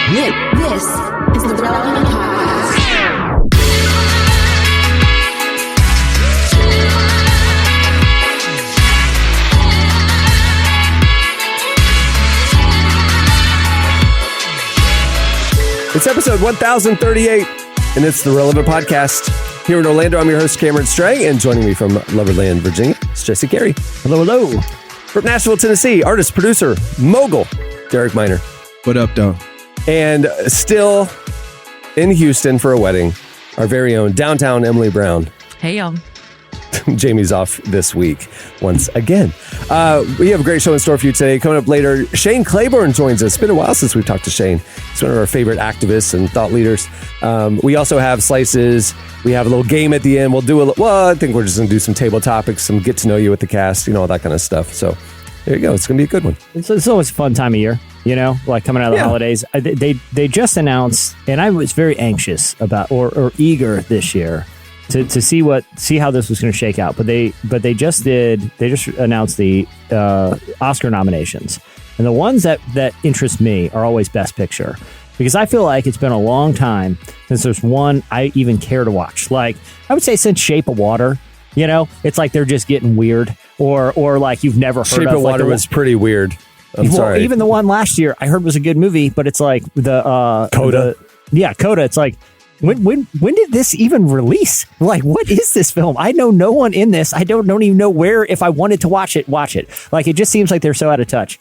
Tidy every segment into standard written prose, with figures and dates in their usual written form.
This is the Relevant Podcast. It's episode 1038, and it's the Relevant Podcast. Here in Orlando, I'm your host, Cameron Stray, and joining me from Loverland, Virginia, it's Jesse Carey. Hello, hello. From Nashville, Tennessee, artist, producer, mogul, Derek Miner. What up, though? And still in Houston for a wedding, our very own downtown Emily Brown. Hey, y'all. Jamie's off this week once again. We have a great show in store for you today. Coming up later, Shane Claiborne joins us. It's been a while since we've talked to Shane. He's one of our favorite activists and thought leaders. We also have slices. We have a little game at the end. I think we're just going to do some table topics, some get to know you with the cast, all that kind of stuff. So there you go. It's going to be a good one. It's always a fun time of year, like coming out of the holidays. They just announced, and I was very anxious about or eager this year to see how this was going to shake out. But they just announced the Oscar nominations, and the ones that interest me are always Best Picture, because I feel like it's been a long time since there's one I even care to watch. Like I would say since Shape of Water, it's like they're just getting weird, or like you've never heard Shape of Water was pretty weird. I'm sorry. Even the one last year I heard was a good movie, but it's like the Coda. Coda. It's like. When did this even release? Like, what is this film? I know no one in this. I don't even know where. If I wanted to watch it. Like, it just seems like they're so out of touch.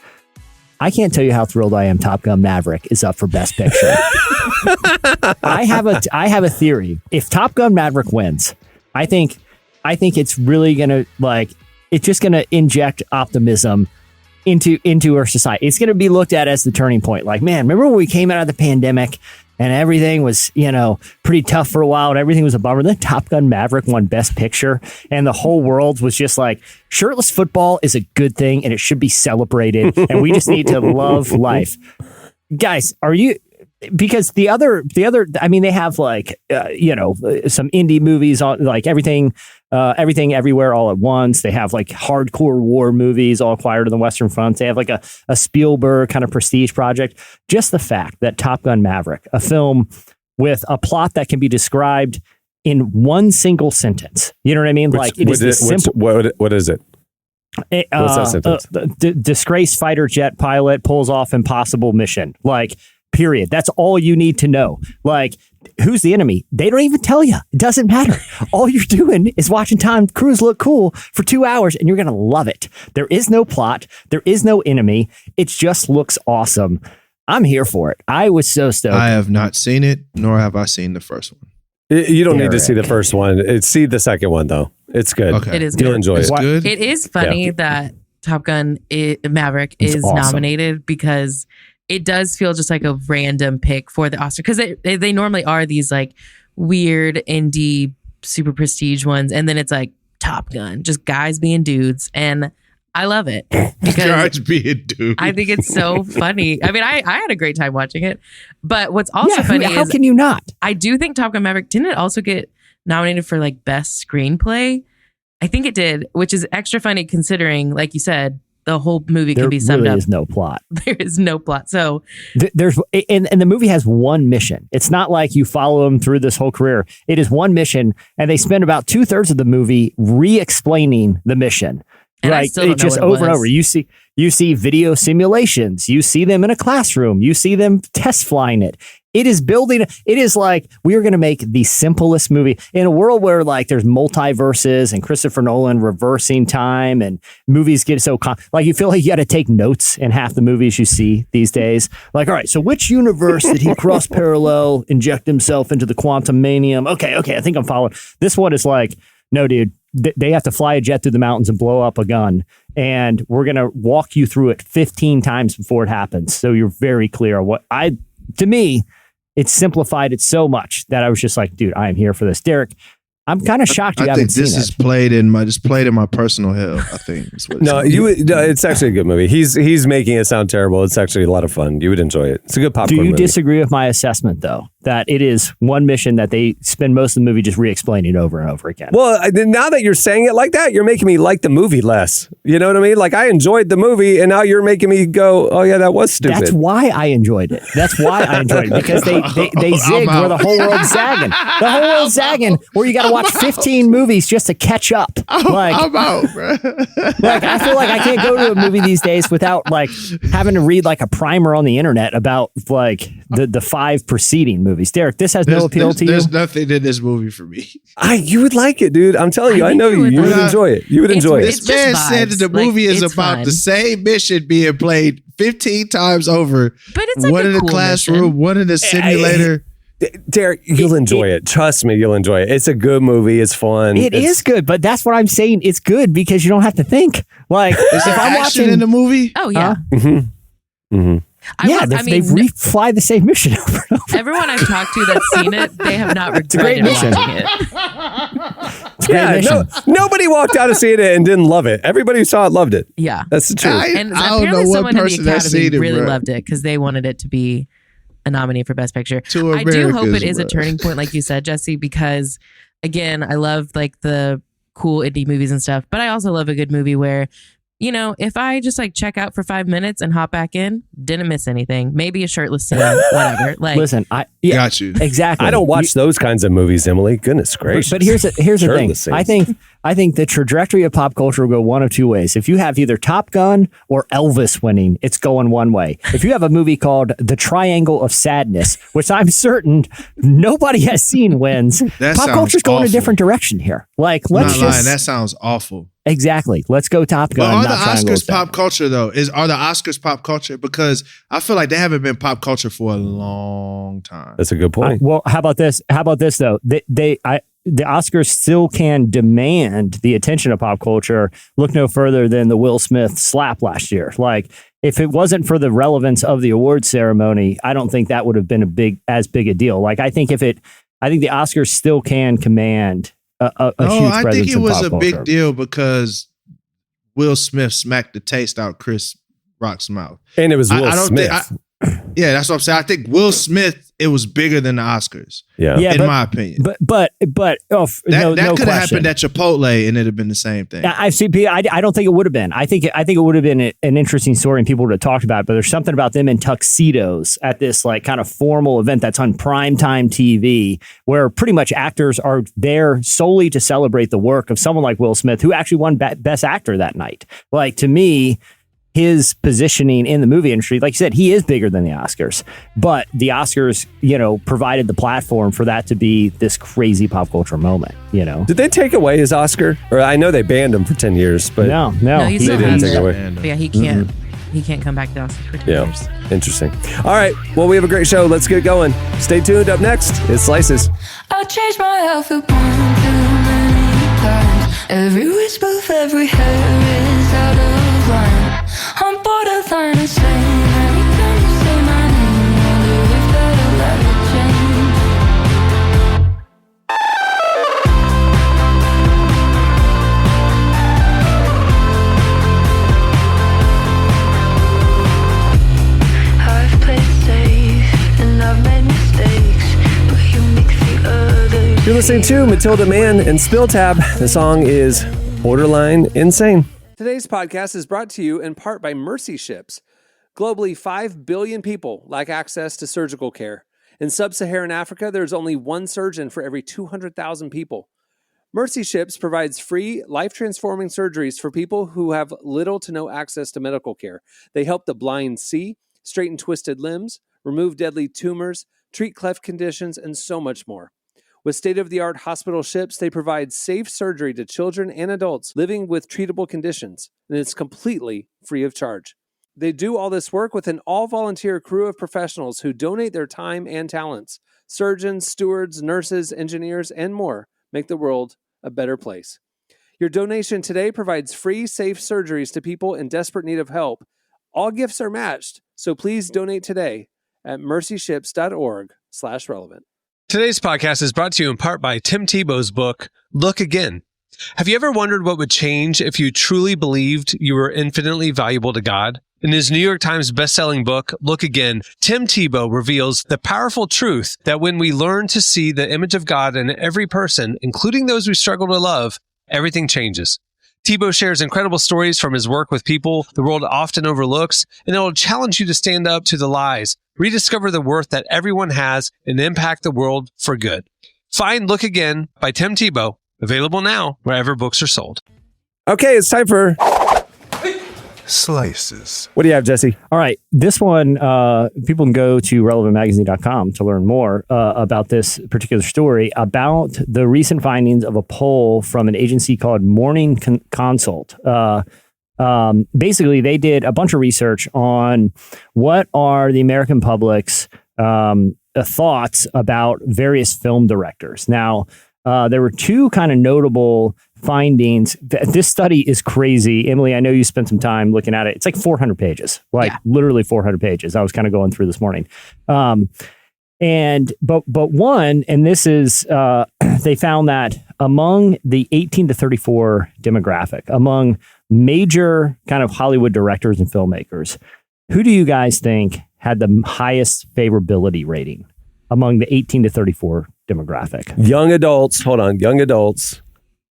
I can't tell you how thrilled I am. Top Gun Maverick is up for Best Picture. I have a theory. If Top Gun Maverick wins, I think it's really gonna it's just gonna inject optimism into our society. It's gonna be looked at as the turning point. Like, man, remember when we came out of the pandemic? And everything was, pretty tough for a while, and everything was a bummer. Then Top Gun Maverick won Best Picture, and the whole world was just like, shirtless football is a good thing, and it should be celebrated, and we just need to love life. Guys, are you... Because the other, I mean, they have some indie movies on like everything everywhere all at once. They have like hardcore war movies all acquired on the Western Front. They have like a Spielberg kind of prestige project. Just the fact that Top Gun Maverick, a film with a plot that can be described in one single sentence. You know what I mean? What is it? What's that sentence? Disgraced fighter jet pilot pulls off impossible mission. Period. That's all you need to know. Who's the enemy? They don't even tell you. It doesn't matter. All you're doing is watching Tom Cruise look cool for 2 hours, and you're going to love it. There is no plot. There is no enemy. It just looks awesome. I'm here for it. I was so stoked. I have not seen it, nor have I seen the first one. You don't need to see the first one. See the second one, though. It's good. Okay. It is You'll good. enjoy it. Good? It is funny that Top Gun Maverick is awesome. nominated, because it does feel just like a random pick for the Oscar, because they normally are these like weird indie super prestige ones, and then it's like Top Gun, just guys being dudes, and I love it because Guys being dudes. I think it's so funny. I mean, I had a great time watching it, but what's also funny how is can you not? I do think Top Gun Maverick, didn't it also get nominated for like best screenplay? I think it did, which is extra funny considering, like you said, the whole movie can be summed up. There is no plot. There is no plot. So there's and the movie has one mission. It's not like you follow them through this whole career. It is one mission, and they spend about 2/3 of the movie re-explaining the mission. And I right? still don't It's just know what it over and was. over. You see video simulations. You see them in a classroom. You see them test flying it. It is building. It is like we are going to make the simplest movie in a world where like there's multiverses and Christopher Nolan reversing time and movies get so you feel like you got to take notes in half the movies you see these days. Like, all right, so which universe did he cross parallel, inject himself into the quantum manium? Okay, I think I'm following. This one is like, no, dude, they have to fly a jet through the mountains and blow up a gun, and we're going to walk you through it 15 times before it happens, so you're very clear on to me. It simplified it so much that I was just like, dude, I am here for this. Derek, I'm kind of shocked you haven't seen it. I think this is played in my personal hell, I think. It's actually a good movie. He's making it sound terrible. It's actually a lot of fun. You would enjoy it. It's a good popcorn movie. Do you disagree with my assessment, though, that it is one mission that they spend most of the movie just re-explaining over and over again. Well, now that you're saying it like that, you're making me like the movie less. You know what I mean? Like, I enjoyed the movie, and now you're making me go, oh, yeah, that was stupid. That's why I enjoyed it. Because they zig where the whole world's zagging. The whole world's zagging where you got to watch 15 movies just to catch up. I'm out, bro. Like, I feel like I can't go to a movie these days without like having to read like a primer on the internet about like the 5 preceding movies. Derek, this has no appeal to you. There's nothing in this movie for me. You would like it, dude. I'm telling you, I know you. You would enjoy it. You would enjoy it. This man said that the movie is about the same mission being played 15 times over. But it's like one in the cool classroom, mission. one in the simulator. Derek, you'll enjoy it. Trust me, you'll enjoy it. It's a good movie. It's fun. It is good, but that's what I'm saying. It's good because you don't have to think. Like, Is there action in the movie? Oh yeah. They refly the same mission over and over. Everyone I've talked to that's seen it, they have not regretted mission. watching it. It's a great mission. Nobody walked out of seeing it and didn't love it. Everybody who saw it loved it. Yeah. That's the truth. And I don't apparently know one someone in person the that's Academy seen it, really bro. loved it because they wanted it to be a nominee for Best Picture. Two I do hope Americas, it is a bro. turning point, like you said, Jesse, because again, I love like the cool indie movies and stuff, but I also love a good movie where, you know, if I just like check out for 5 minutes and hop back in, didn't miss anything. Maybe a shirtless scene, whatever. Like, Listen, Got you. exactly. I don't watch those kinds of movies, Emily. Goodness gracious. But here's the thing. Shirtless scenes. I think the trajectory of pop culture will go one of two ways. If you have either Top Gun or Elvis winning, it's going one way. If you have a movie called The Triangle of Sadness, which I'm certain nobody has seen wins, That pop sounds culture's going a awful. different direction here. Like, I'm let's not lying. just That sounds awful. exactly. Let's go Top Gun. But are the not Triangle of Oscars pop Sadness. culture though? Are the Oscars pop culture? Because I feel like they haven't been pop culture for a long time. That's a good point. Well, how about this? How about this though? The Oscars still can demand the attention of pop culture. Look no further than the Will Smith slap last year. Like, if it wasn't for the relevance of the awards ceremony, I don't think that would have been as big a deal. Like, I think the Oscars still can command a huge I presence think it in was pop a culture. big deal because Will Smith smacked the taste out Chris Rock's mouth. And it was Will I don't Smith. think. Yeah, that's what I'm saying. I think Will Smith, it was bigger than the Oscars. yeah. Yeah, in but- my opinion. But That no could have question. happened at Chipotle and it'd have been the same thing. I don't think it would have been. I think it would have been an interesting story and people would have talked about it. But there's something about them in tuxedos at this like kind of formal event that's on primetime TV, where pretty much actors are there solely to celebrate the work of someone like Will Smith, who actually won Best Actor that night. Like, to me, his positioning in the movie industry, like you said, he is bigger than the Oscars, but the Oscars, provided the platform for that to be this crazy pop culture moment, Did they take away his Oscar? Or I know they banned him for 10 years, but No, he they still didn't has take it. it away. And, But yeah, he can't. He can't come back to us for 10 Yeah, years. interesting. All right, well, we have a great show. Let's get going. Stay tuned. Up next, it's Slices. I changed my outfit one too many times. Every whisper, every hair is out of line. I'm borderline insane. Every time you say my name, I wonder if that'll ever change. I've played safe and I've made mistakes, but you make the others. You're listening to Matilda Mann and Spill Tab. The song is Borderline Insane. Today's podcast is brought to you in part by Mercy Ships. Globally, 5 billion people lack access to surgical care. In sub-Saharan Africa, there's only one surgeon for every 200,000 people. Mercy Ships provides free, life-transforming surgeries for people who have little to no access to medical care. They help the blind see, straighten twisted limbs, remove deadly tumors, treat cleft conditions, and so much more. With state-of-the-art hospital ships, they provide safe surgery to children and adults living with treatable conditions, and it's completely free of charge. They do all this work with an all-volunteer crew of professionals who donate their time and talents. Surgeons, stewards, nurses, engineers, and more make the world a better place. Your donation today provides free, safe surgeries to people in desperate need of help. All gifts are matched, so please donate today at mercyships.org/relevant. Today's podcast is brought to you in part by Tim Tebow's book, Look Again. Have you ever wondered what would change if you truly believed you were infinitely valuable to God? In his New York Times bestselling book, Look Again, Tim Tebow reveals the powerful truth that when we learn to see the image of God in every person, including those we struggle to love, everything changes. Tebow shares incredible stories from his work with people the world often overlooks, and it will challenge you to stand up to the lies, rediscover the worth that everyone has, and impact the world for good. Find Look Again by Tim Tebow, available now wherever books are sold. Okay, it's time for Slices. What do you have, Jesse? All right. This one, people can go to relevantmagazine.com to learn more about this particular story about the recent findings of a poll from an agency called Morning Consult. Basically, they did a bunch of research on what are the American public's thoughts about various film directors. Now, there were two kind of notable findings. This study is crazy. Emily, I know you spent some time looking at it. It's like 400 pages, literally 400 pages. I was kind of going through this morning. But one, and this is, they found that among the 18 to 34 demographic, among major kind of Hollywood directors and filmmakers, who do you guys think had the highest favorability rating among the 18 to 34 demographic? Young adults. Hold on. Young adults.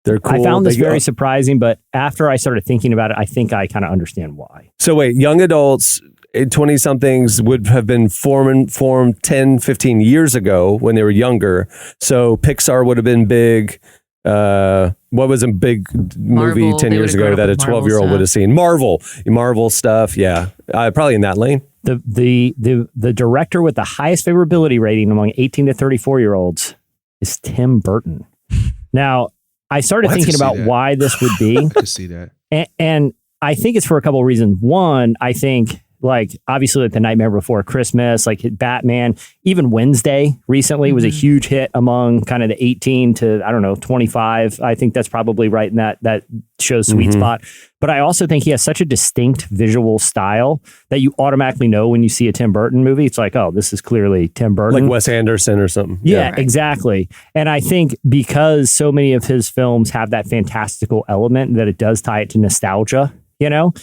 They're cool. I found this very surprising, but after I started thinking about it, I think I kind of understand why. So wait, young adults, 20-somethings would have been formed 10, 15 years ago when they were younger. So Pixar would have been big. What was a big movie Marvel, 10 years ago that a 12-year-old would have seen? Marvel stuff. Yeah. Probably in that lane. The director with the highest favorability rating among 18 to 34-year-olds is Tim Burton. Now, I started thinking about why this would be. I could see that. And I think it's for a couple of reasons. One, I think obviously like The Nightmare Before Christmas, like Batman, even Wednesday recently was a huge hit among kind of the 18 to, 25. I think that's probably right in that show's sweet spot. But I also think he has such a distinct visual style that you automatically know when you see a Tim Burton movie. It's like, oh, this is clearly Tim Burton. Like Wes Anderson or something. Yeah, right. Exactly. And I think because so many of his films have that fantastical element that it does tie it to nostalgia.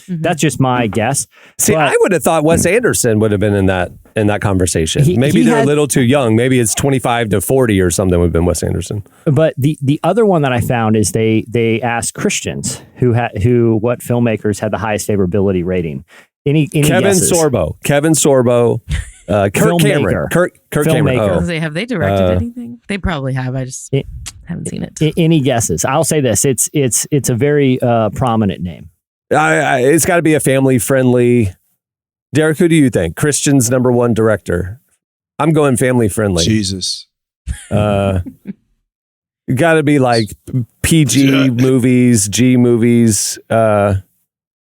That's just my guess. See, I would have thought Wes Anderson would have been in that conversation. Maybe they're a little too young. Maybe it's 25 to 40 or something would have been Wes Anderson. But the other one that I found is they asked Christians what filmmakers had the highest favorability rating. Any Kevin guesses? Sorbo. Kirk Cameron. Kirk Cameron. Oh. Have they directed anything? They probably have. I just haven't seen it. Any guesses? I'll say this. It's a very prominent name. It's got to be a family-friendly. Derek, who do you think? Christian's number one director. I'm going family-friendly. Jesus. Got to be like PG movies, G movies.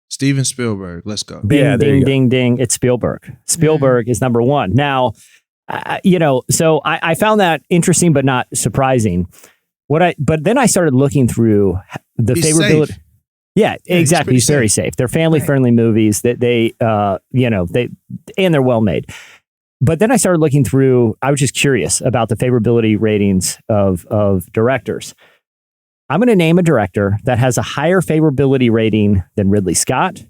Steven Spielberg. Let's go. Ding, ding. It's Spielberg. Spielberg is number one. Now, so I found that interesting, but not surprising. But then I started looking through the favorability. Safe. Yeah, exactly. He's very safe. They're family-friendly movies that and they're well made. But then I started looking through. I was just curious about the favorability ratings of directors. I'm going to name a director that has a higher favorability rating than Ridley Scott,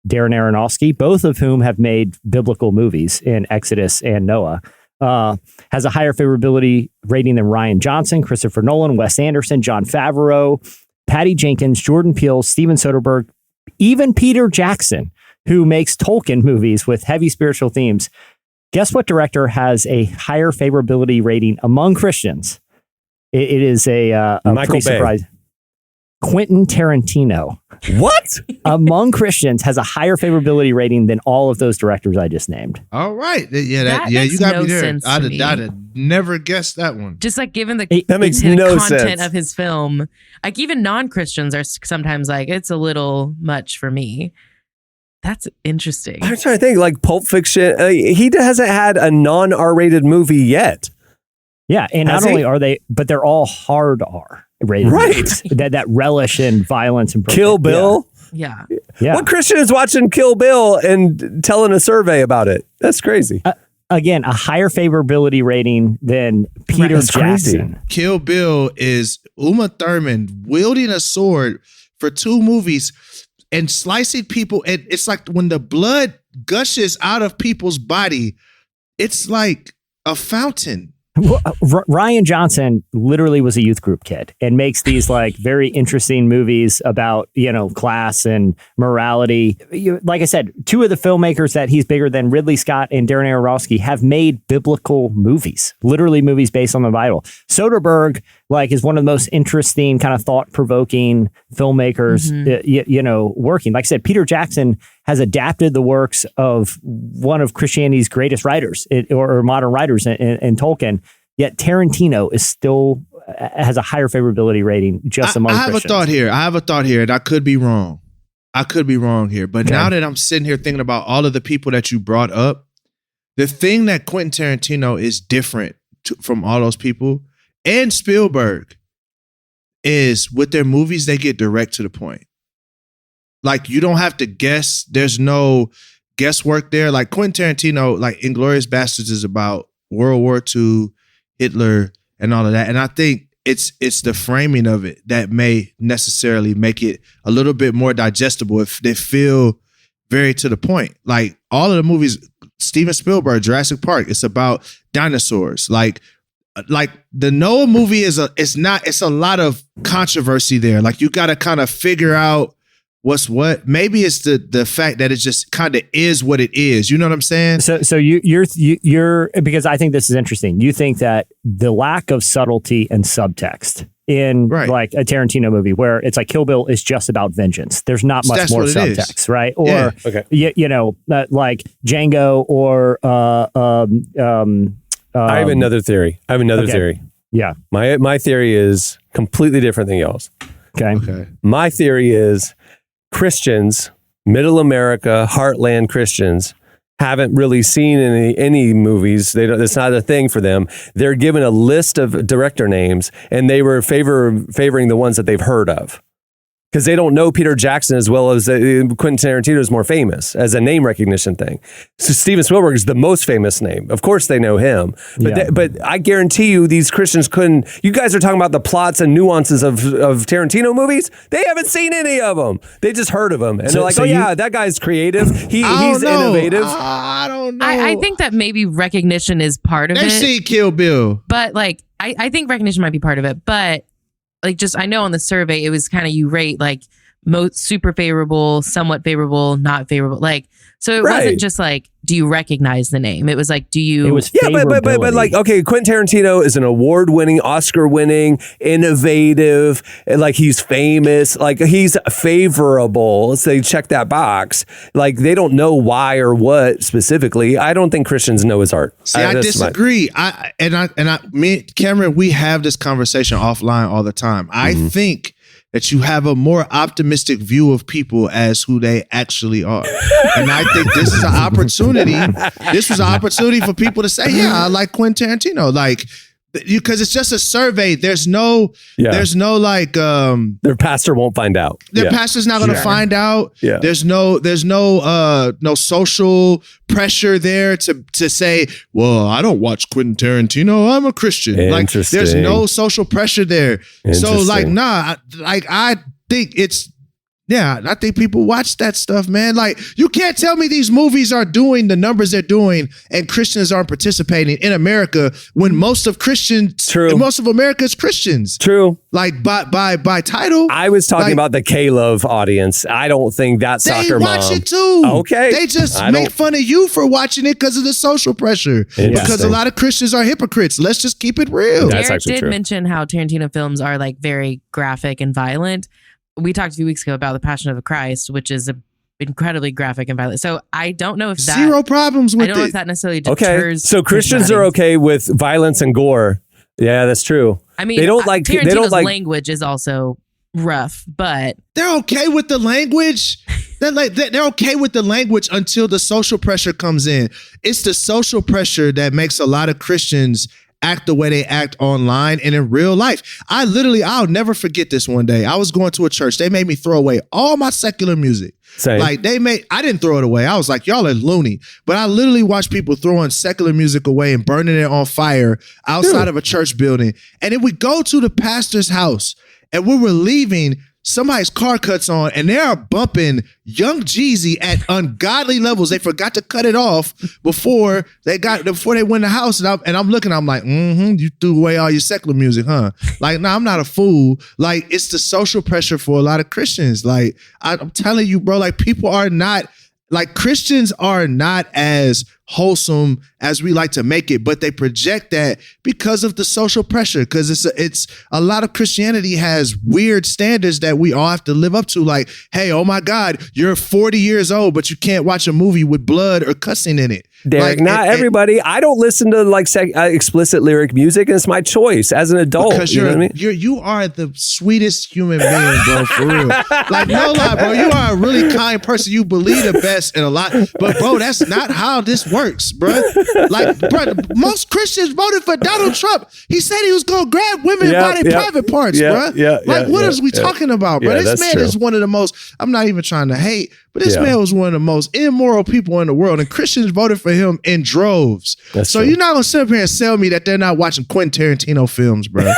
Darren Aronofsky, both of whom have made biblical movies in Exodus and Noah. Has a higher favorability rating than Rian Johnson, Christopher Nolan, Wes Anderson, Jon Favreau, Patty Jenkins, Jordan Peele, Steven Soderbergh, even Peter Jackson, who makes Tolkien movies with heavy spiritual themes. Guess what director has a higher favorability rating among Christians? It is a pretty surprise. Quentin Tarantino. What? Among Christians has a higher favorability rating than all of those directors I just named. All right. Yeah, you got me there. I'd have never guessed that one. Just like given the that makes content no sense. of his film, like even non-Christians are sometimes like, it's a little much for me. That's interesting. I'm trying to think, like Pulp Fiction. He hasn't had a non-R-rated movie yet. Yeah, and not only are they, but they're all hard R rated. Right. that relish in violence and Kill Bill. Yeah. What Christian is watching Kill Bill and telling a survey about it? That's crazy. Again, a higher favorability rating than Peter Jackson. Crazy. Kill Bill is Uma Thurman wielding a sword for 2 movies. and slicing people. And it's like when the blood gushes out of people's body, it's like a fountain. Ryan Johnson literally was a youth group kid and makes these like very interesting movies about, class and morality. Like I said, two of the filmmakers that he's bigger than, Ridley Scott and Darren Aronofsky, have made biblical movies, literally movies based on the Bible. Soderbergh, is one of the most interesting, kind of thought-provoking filmmakers, working. Like I said, Peter Jackson has adapted the works of one of Christianity's greatest writers or modern writers in Tolkien. Yet Tarantino is still has a higher favorability rating just among Christians. I have a thought here, and I could be wrong. Here. But now that I'm sitting here thinking about all of the people that you brought up, the thing that Quentin Tarantino is different from all those people and Spielberg is with their movies, they get direct to the point. Like, you don't have to guess. There's no guesswork there. Like Quentin Tarantino, like Inglourious Basterds is about World War II, Hitler, and all of that. And I think it's the framing of it that may necessarily make it a little bit more digestible if they feel very to the point. Like all of the movies, Steven Spielberg, Jurassic Park, it's about dinosaurs. Like the Noah movie it's a lot of controversy there. Like you got to kind of figure out what's what. Maybe it's the fact that it just kind of is what it is. You know what I'm saying? So you're because I think this is interesting. You think that the lack of subtlety and subtext in like a Tarantino movie where it's like Kill Bill is just about vengeance. There's not much more subtext, right? Or like Django or I have another theory. Theory. Yeah. My theory is completely different than y'all's. Okay. My theory is Christians, middle America, heartland Christians, haven't really seen any movies. It's not a thing for them. They're given a list of director names, and they were favoring the ones that they've heard of. Because they don't know Peter Jackson as well as Quentin Tarantino is more famous as a name recognition thing. So Steven Spielberg is the most famous name. Of course they know him. But I guarantee you these Christians couldn't. You guys are talking about the plots and nuances of Tarantino movies. They haven't seen any of them. They just heard of them. And they're like, that guy's creative. He's innovative. I don't know. I think that maybe recognition is part of it. They see Kill Bill. But I think recognition might be part of it. But I know on the survey, it was kind of you rate most super favorable, somewhat favorable, not favorable. So it wasn't just do you recognize the name? It was do you? It was but okay, Quentin Tarantino is an award-winning, Oscar-winning, innovative, he's famous, he's favorable. So they check that box. They don't know why or what specifically. I don't think Christians know his art. See, I disagree. Me and Cameron, we have this conversation offline all the time. I think that you have a more optimistic view of people as who they actually are. And I think this is an opportunity. This was an opportunity for people to say, yeah, I like Quentin Tarantino. Because it's just a survey. There's no their pastor won't find out. Their pastor's not going to find out. Yeah. There's no social pressure there to say, well, I don't watch Quentin Tarantino. I'm a Christian. There's no social pressure there. So I think it's. Yeah, I think people watch that stuff, man. You can't tell me these movies are doing the numbers they're doing and Christians aren't participating in America when most of America is Christians. True. By title. I was talking about the K-Love audience. I don't think that soccer mom. They watch it too. Okay. They just make fun of you for watching it because of the social pressure. Because a lot of Christians are hypocrites. Let's just keep it real. Derek did mention how Tarantino films are very graphic and violent. We talked a few weeks ago about The Passion of the Christ, which is incredibly graphic and violent. So I don't know if that... Zero problems with it. I don't know if that necessarily deters... Okay, so Christians are okay with violence and gore. Yeah, that's true. I mean, Tarantino's language is also rough, but... They're okay with the language. They're okay with the language until the social pressure comes in. It's the social pressure that makes a lot of Christians act the way they act online and in real life. I'll never forget this one day. I was going to a church. They made me throw away all my secular music. Same. I didn't throw it away. I was like, y'all are loony. But I literally watched people throwing secular music away and burning it on fire outside of a church building. And then we go to the pastor's house and we were leaving. somebody's car cuts on and they are bumping Young Jeezy at ungodly levels. They forgot to cut it off before they went in the house. And I'm looking, I'm like, you threw away all your secular music, huh? Like, no, I'm not a fool. Like, it's the social pressure for a lot of Christians. Like, I'm telling you, bro, like people are not, like Christians are not as wholesome as we like to make it, but they project that because of the social pressure. Because it's a lot of Christianity has weird standards that we all have to live up to. Like, hey, oh my God, you're 40 years old, but you can't watch a movie with blood or cussing in it. Derek, Like, not everybody. I don't listen to like explicit lyric music, and it's my choice as an adult. Because you know what I mean? you are the sweetest human being, bro, for real. Like, no lie, bro. You are a really kind person. You believe the best in a lot. But, bro, that's not how this works, bro. Like, bro, most Christians voted for Donald Trump. He said he was going to grab women by their private parts, bro. Like, what are we talking about, bro? This man is one of the most, I'm not even trying to hate, but this man was one of the most immoral people in the world, and Christians voted for him in droves. That's so true. you're not going to sit up here and sell me that they're not watching Quentin Tarantino films, bro.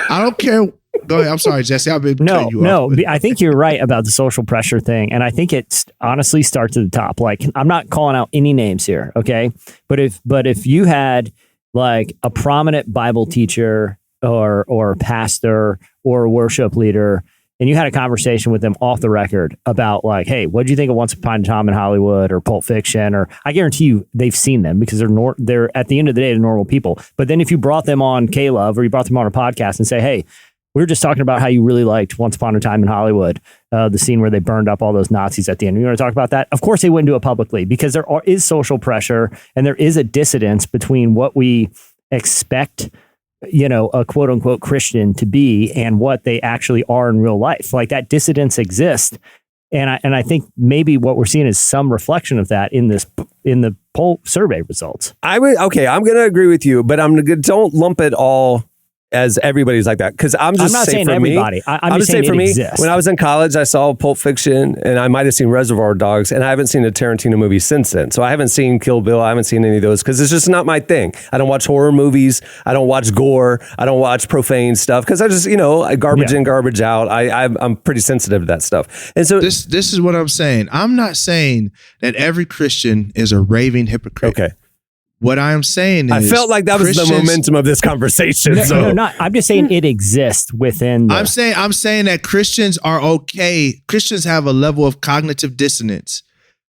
I don't care. Go ahead. I'm sorry, Jesse. I've been cutting you off. No. I think you're right about the social pressure thing, and I think it honestly starts at the top. Like, I'm not calling out any names here, okay? But if you had like a prominent Bible teacher or pastor or worship leader, and you had a conversation with them off the record about like, hey, what do you think of Once Upon a Time in Hollywood or Pulp Fiction? Or I guarantee you they've seen them because they're at the end of the day, they're normal people. But then if you brought them on K-Love or you brought them on a podcast and say, hey, we were just talking about how you really liked Once Upon a Time in Hollywood, the scene where they burned up all those Nazis at the end. You want to talk about that? Of course they wouldn't do it publicly because there is social pressure and there is a dissidence between what we expect, you know, a quote unquote Christian to be and what they actually are in real life. Like that dissidence exists. And I think maybe what we're seeing is some reflection of that in the poll survey results. I'm going to agree with you, but don't lump it all as everybody's like that, because I'm not saying everybody. I'm just saying for me, exists. when I was in college, I saw Pulp Fiction, and I might have seen Reservoir Dogs, and I haven't seen a Tarantino movie since then. So I haven't seen Kill Bill. I haven't seen any of those because it's just not my thing. I don't watch horror movies. I don't watch gore. I don't watch profane stuff because I just, I garbage in, garbage out. I'm pretty sensitive to that stuff. And so this is what I'm saying. I'm not saying that every Christian is a raving hypocrite. Okay. What I am saying is, I felt like that was the momentum of this conversation. No, not. I'm just saying it exists within. I'm saying that Christians are okay. Christians have a level of cognitive dissonance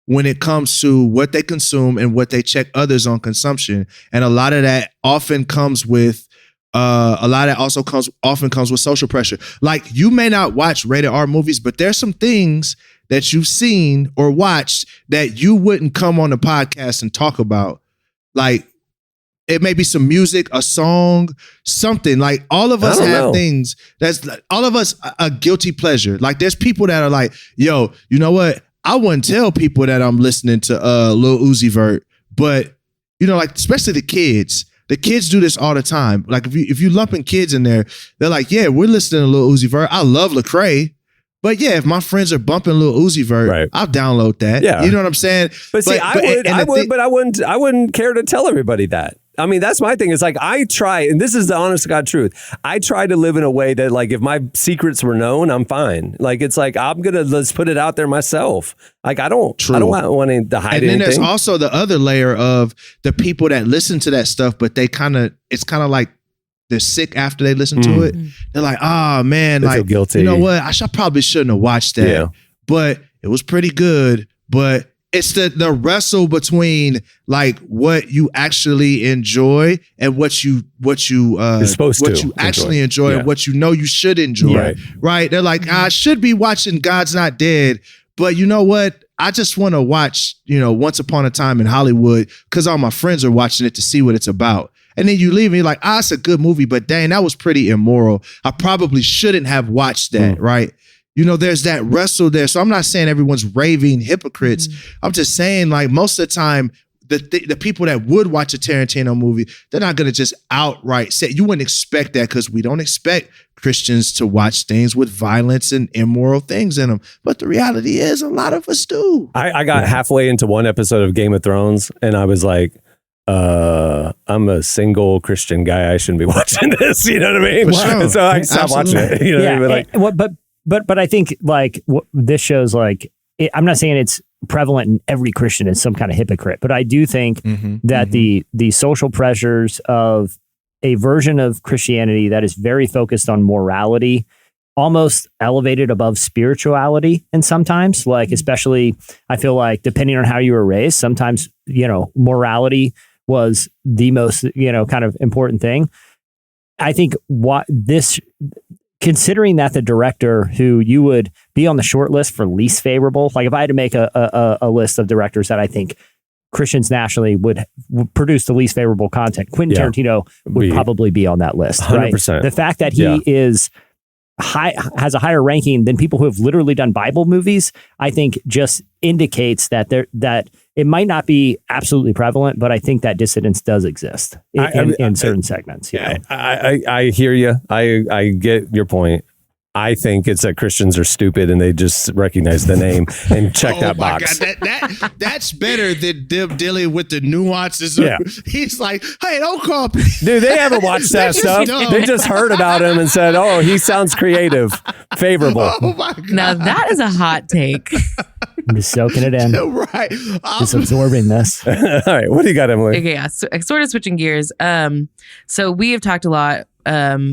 when it comes to what they consume and what they check others on consumption, and a lot of that often comes with. Often comes with social pressure. Like, you may not watch rated R movies, but there's some things that you've seen or watched that you wouldn't come on the podcast and talk about. Like, it may be some music, a song, something. Like, all of us have things that's like, all of us a guilty pleasure. Like, there's people that are like, yo, you know what? I wouldn't tell people that I'm listening to Lil Uzi Vert, but like, especially the kids. The kids do this all the time. Like, if you lumping kids in there, they're like, yeah, we're listening to Lil Uzi Vert. I love Lecrae. But yeah, if my friends are bumping Lil Uzi Vert, I'll download that. Yeah. You know what I'm saying? But see, I wouldn't care to tell everybody that. I mean, that's my thing. It's like, I try, and this is the honest to God truth. I try to live in a way that, like, if my secrets were known, I'm fine. Like, it's like, let's put it out there myself. Like, I don't want to hide anything. And then there's also the other layer of the people that listen to that stuff, but it's kind of like, they're sick after they listen to it. They're like, oh man, they like, feel guilty. You know what? I probably shouldn't have watched that, but it was pretty good. But it's the wrestle between like what you actually enjoy and what you actually enjoy and what you should enjoy. Right? They're like, I should be watching God's Not Dead, but you know what? I just want to watch, Once Upon a Time in Hollywood because all my friends are watching it to see what it's about. And then you leave me like, it's a good movie, but dang, that was pretty immoral. I probably shouldn't have watched that, right? There's that wrestle there. So I'm not saying everyone's raving hypocrites. I'm just saying, like, most of the time, the people that would watch a Tarantino movie, they're not going to just outright say, you wouldn't expect that because we don't expect Christians to watch things with violence and immoral things in them. But the reality is a lot of us do. I got halfway into one episode of Game of Thrones and I was like, I'm a single Christian guy. I shouldn't be watching this. You know what I mean? Sure. So I stopped watching it. You know what I mean? Like, But I think like this shows like I'm not saying it's prevalent in every Christian is some kind of hypocrite, but I do think that the social pressures of a version of Christianity that is very focused on morality, almost elevated above spirituality, and sometimes like especially I feel like depending on how you were raised, sometimes morality was the most kind of important thing. I think what this. Considering that the director who you would be on the short list for least favorable, like if I had to make a list of directors that I think Christians nationally would produce the least favorable content, Quentin Tarantino would probably be on that list. 100%. Right? The fact that he has a higher ranking than people who have literally done Bible movies, I think just indicates that that it might not be absolutely prevalent, but I think that dissidence does exist in certain segments. I hear you. I get your point. I think it's that Christians are stupid and they just recognize the name and check that box. God, that's better than them dealing with the nuances. He's like, hey, don't call me. Dude, they haven't watched that stuff. They just heard about him and said, oh, he sounds creative, favorable. Oh my God. Now that is a hot take. I'm just soaking it in. Right. Just absorbing this. All right. What do you got, Emily? Okay, yeah. So, sort of switching gears. So we have talked a lot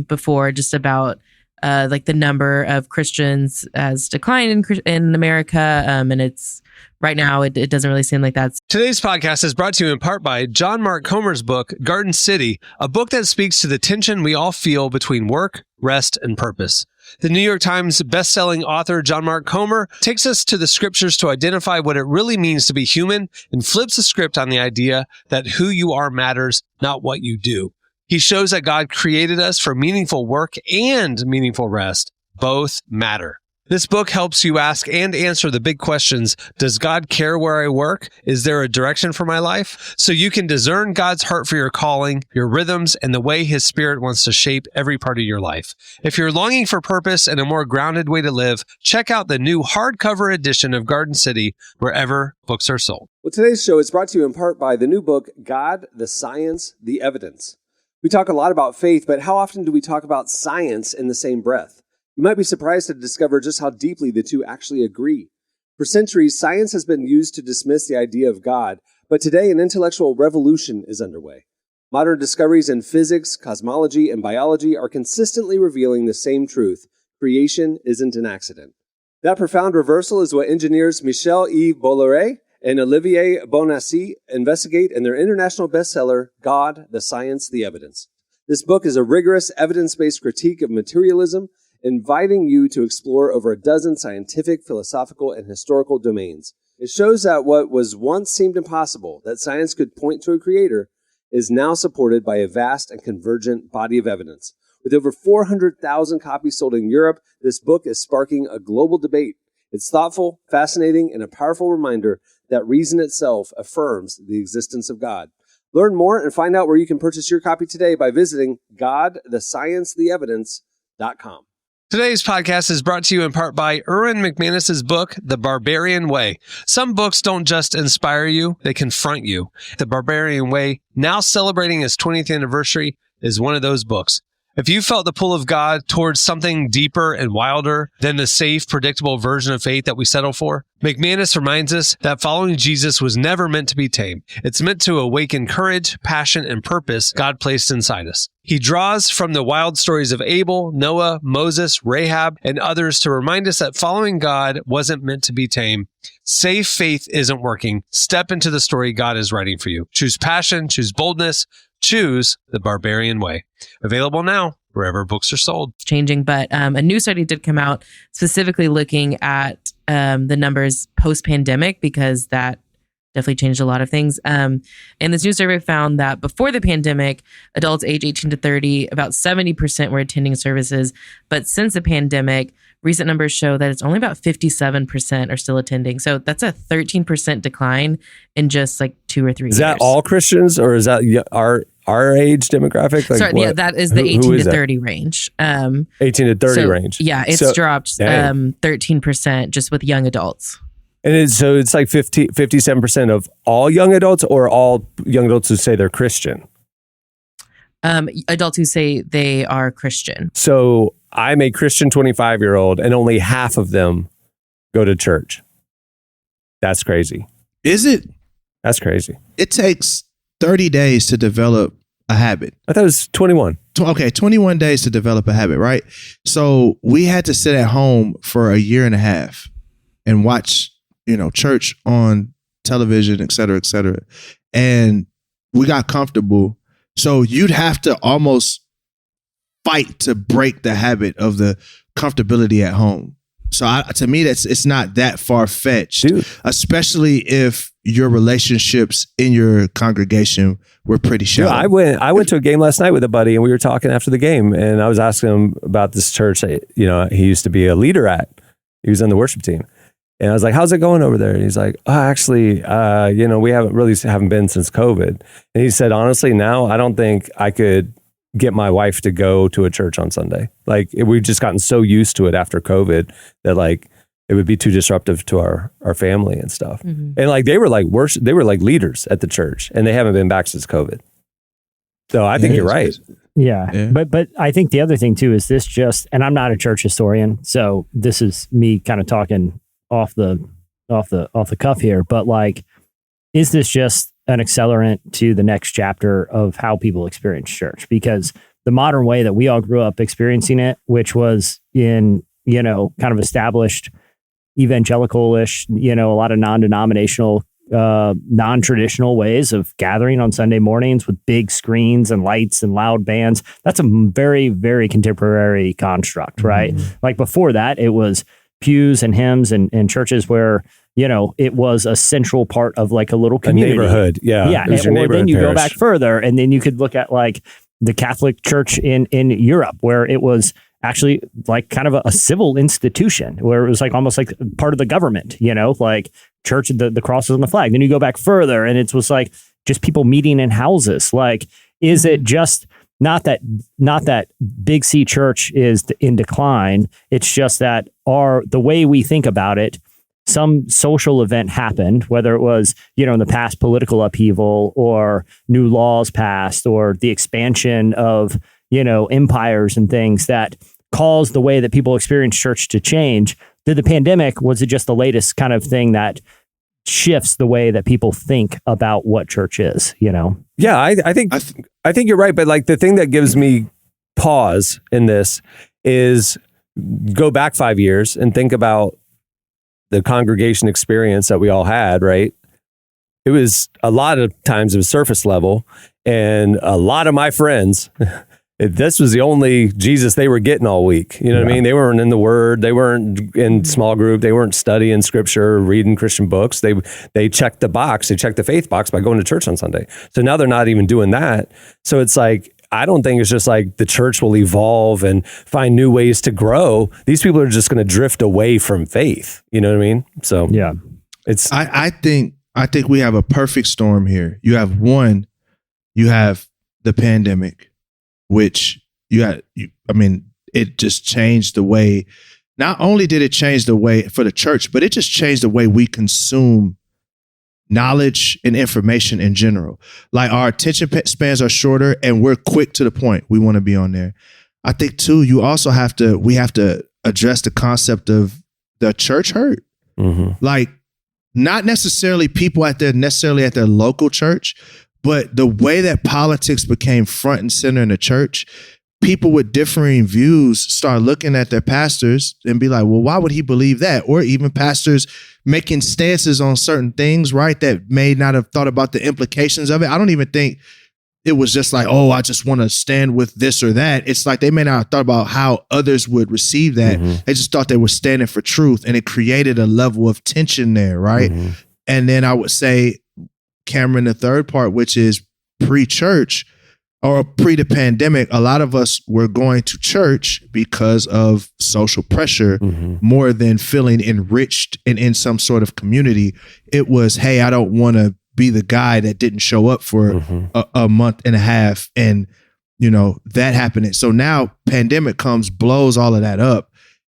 before just about like the number of Christians has declined in America. And it's right now, it doesn't really seem like that's. Today's podcast is brought to you in part by John Mark Comer's book, Garden City, a book that speaks to the tension we all feel between work, rest, and purpose. The New York Times bestselling author John Mark Comer takes us to the scriptures to identify what it really means to be human and flips the script on the idea that who you are matters, not what you do. He shows that God created us for meaningful work and meaningful rest. Both matter. This book helps you ask and answer the big questions. Does God care where I work? Is there a direction for my life? So you can discern God's heart for your calling, your rhythms, and the way His Spirit wants to shape every part of your life. If you're longing for purpose and a more grounded way to live, check out the new hardcover edition of Garden City wherever books are sold. Well, today's show is brought to you in part by the new book, God, the Science, the Evidence. We talk a lot about faith, but how often do we talk about science in the same breath? You might be surprised to discover just how deeply the two actually agree. For centuries, science has been used to dismiss the idea of God, but today an intellectual revolution is underway. Modern discoveries in physics, cosmology, and biology are consistently revealing the same truth: creation isn't an accident. That profound reversal is what engineers Michel-Yves Bolloré and Olivier Bonassi investigate in their international bestseller, God, the Science, the Evidence. This book is a rigorous, evidence-based critique of materialism, inviting you to explore over a dozen scientific, philosophical, and historical domains. It shows that what was once seemed impossible, that science could point to a creator, is now supported by a vast and convergent body of evidence. With over 400,000 copies sold in Europe, this book is sparking a global debate. It's thoughtful, fascinating, and a powerful reminder that reason itself affirms the existence of God. Learn more and find out where you can purchase your copy today by visiting godthesciencetheevidence.com. Today's podcast is brought to you in part by Erwin McManus's book, The Barbarian Way. Some books don't just inspire you, they confront you. The Barbarian Way, now celebrating its 20th anniversary, is one of those books. If you felt the pull of God towards something deeper and wilder than the safe, predictable version of faith that we settle for, McManus reminds us that following Jesus was never meant to be tame. It's meant to awaken courage, passion, and purpose God placed inside us. He draws from the wild stories of Abel, Noah, Moses, Rahab, and others to remind us that following God wasn't meant to be tame. Safe faith isn't working. Step into the story God is writing for you. Choose passion, choose boldness, choose the Barbarian Way. Available now wherever books are sold. Changing, but a new study did come out specifically looking at the numbers post-pandemic, because that definitely changed a lot of things. And this new survey found that before the pandemic, adults age 18 to 30, about 70% were attending services. But since the pandemic, recent numbers show that it's only about 57% are still attending. So that's a 13% decline in just like 2 or 3 years. Is that all Christians, or is that our age demographic? Like sorry, yeah, that is the 18 to 30 range. 18 to 30 range. Yeah, it's dropped 13% just with young adults. And it's like 57% of all young adults, or all young adults who say they're Christian? Adults who say they are Christian. So I'm a Christian 25-year-old and only half of them go to church. That's crazy. Is it? That's crazy. It takes 30 days to develop a habit. I thought it was 21. Okay, 21 days to develop a habit, right? So we had to sit at home for a year and a half and watch, church on television, et cetera, et cetera. And we got comfortable. So you'd have to almost fight to break the habit of the comfortability at home. So to me, it's not that far-fetched, especially if your relationships in your congregation were pretty shallow. I went to a game last night with a buddy, and we were talking after the game, and I was asking him about this church that, he used to be a leader at. He was on the worship team. And I was like, how's it going over there? And he's like, actually, we haven't been since COVID. And he said, honestly, now I don't think I could get my wife to go to a church on Sunday. Like, we've just gotten so used to it after COVID that it would be too disruptive to our family and stuff. Mm-hmm. And they were like leaders at the church, and they haven't been back since COVID. So I think you're right. Yeah. But I think the other thing too is this and I'm not a church historian, so this is me kind of talking off the cuff here, but is this just an accelerant to the next chapter of how people experience church? Because the modern way that we all grew up experiencing it, which was in, kind of established evangelical-ish, a lot of non-denominational, non-traditional ways of gathering on Sunday mornings with big screens and lights and loud bands. That's a very, very contemporary construct, right? Mm-hmm. Before that, it was pews and hymns and churches where, it was a central part of a little community. A neighborhood. Yeah. Yeah. Or then you go back further and then you could look at the Catholic Church in Europe, where it was actually kind of a civil institution, where it was almost like part of the government, church, the cross was on the flag. Then you go back further and it was just people meeting in houses. Is it just not that Big C Church is in decline? It's just that the way we think about it, some social event happened, whether it was, in the past political upheaval or new laws passed or the expansion of, empires and things that caused the way that people experience church to change. Did the pandemic, was it just the latest kind of thing that shifts the way that people think about what church is, Yeah, I think you're right. But the thing that gives me pause in this is go back 5 years and think about the congregation experience that we all had, right? It was a lot of times it was surface level, and a lot of my friends, this was the only Jesus they were getting all week. You know what I mean? They weren't in the Word. They weren't in small group. They weren't studying Scripture, reading Christian books. They checked the box. They checked the faith box by going to church on Sunday. So now they're not even doing that. So it's I don't think it's just the church will evolve and find new ways to grow. These people are just going to drift away from faith. You know what I mean? So yeah, it's. I think we have a perfect storm here. You have the pandemic, which it just changed the way. Not only did it change the way for the church, but it just changed the way we consume knowledge and information in general. Our attention spans are shorter and we're quick to the point. We want to be on there. I think too, we have to address the concept of the church hurt. Mm-hmm. Not necessarily people at their local church, but the way that politics became front and center in the church, people with differing views start looking at their pastors and be like, well, why would he believe that? Or even pastors making stances on certain things, right, that may not have thought about the implications of it. I don't even think it was just I just want to stand with this or that. It's they may not have thought about how others would receive that. Mm-hmm. They just thought they were standing for truth, and it created a level of tension there, right? Mm-hmm. And then I would say, Cameron, the third part, which is pre-church, or pre the pandemic, a lot of us were going to church because of social pressure more than feeling enriched and in some sort of community. It was, hey, I don't want to be the guy that didn't show up for a month and a half. And, that happened. So now pandemic comes, blows all of that up.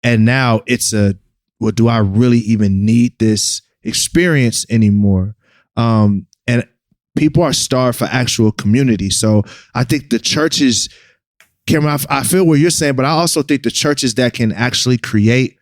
And now it's do I really even need this experience anymore? And people are starved for actual community. So I think the churches Cameron, I feel what you're saying, but I also think the churches that can actually create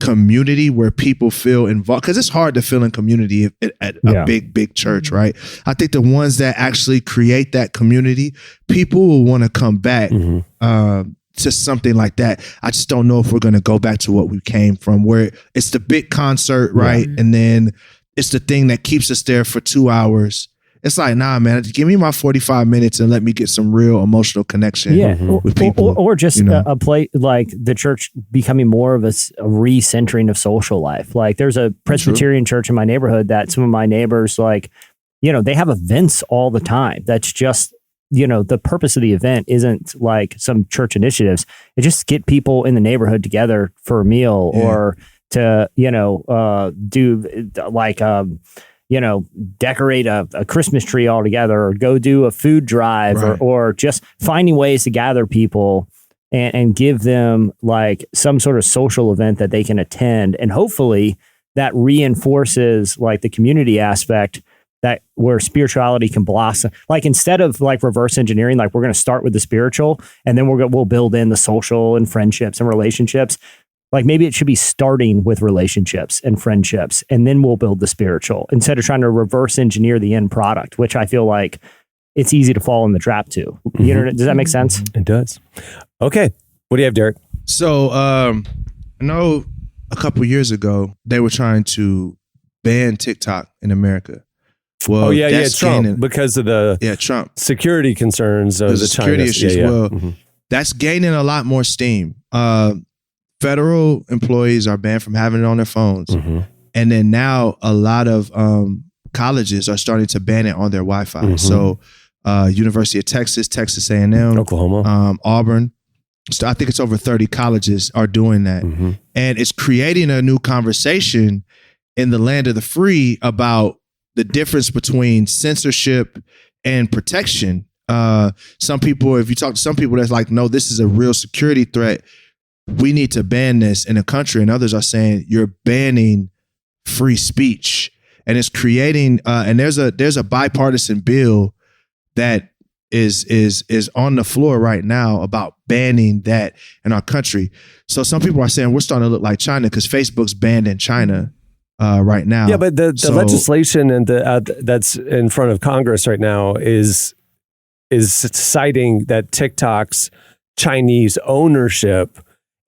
community where people feel involved, because it's hard to feel in community at a big church, right? I think the ones that actually create that community, people will want to come back to something like that. I just don't know if we're going to go back to what we came from, where it's the big concert, right? And then it's the thing that keeps us there for 2 hours. It's like, nah, man, give me my 45 minutes and let me get some real emotional connection with people. Or just a play, like the church becoming more of a recentering of social life. Like there's a Presbyterian church in my neighborhood that some of my neighbors, like, they have events all the time. That's just, the purpose of the event isn't like some church initiatives. It just get people in the neighborhood together for a meal or to, do like, decorate a Christmas tree all together, or go do a food drive, or just finding ways to gather people and give them like some sort of social event that they can attend. And hopefully that reinforces like the community aspect, that where spirituality can blossom. Like instead of like reverse engineering, like we're going to start with the spiritual and then we'll build in the social and friendships and relationships. Like maybe it should be starting with relationships and friendships, and then we'll build the spiritual, instead of trying to reverse engineer the end product, which I feel like it's easy to fall in the trap to. Does that make sense? It does. Okay. What do you have, Derek? So I know a couple years ago, they were trying to ban TikTok in America. Well, Trump, because of the Trump security concerns of the security China issues. Well, that's gaining a lot more steam. Federal employees are banned from having it on their phones. And then now a lot of colleges are starting to ban it on their Wi-Fi. So University of Texas, Texas A&M, Oklahoma, Auburn. So I think it's over 30 colleges are doing that. And it's creating a new conversation in the land of the free about the difference between censorship and protection. Some people, if you talk to some people, that's like, no, this is a real security threat. We need to ban this in a country, and others are saying you're banning free speech, and it's creating. And there's a bipartisan bill that is on the floor right now about banning that in our country. So some people are saying we're starting to look like China because Facebook's banned in China right now. Yeah, but the legislation and that's in front of Congress right now is citing that TikTok's Chinese ownership.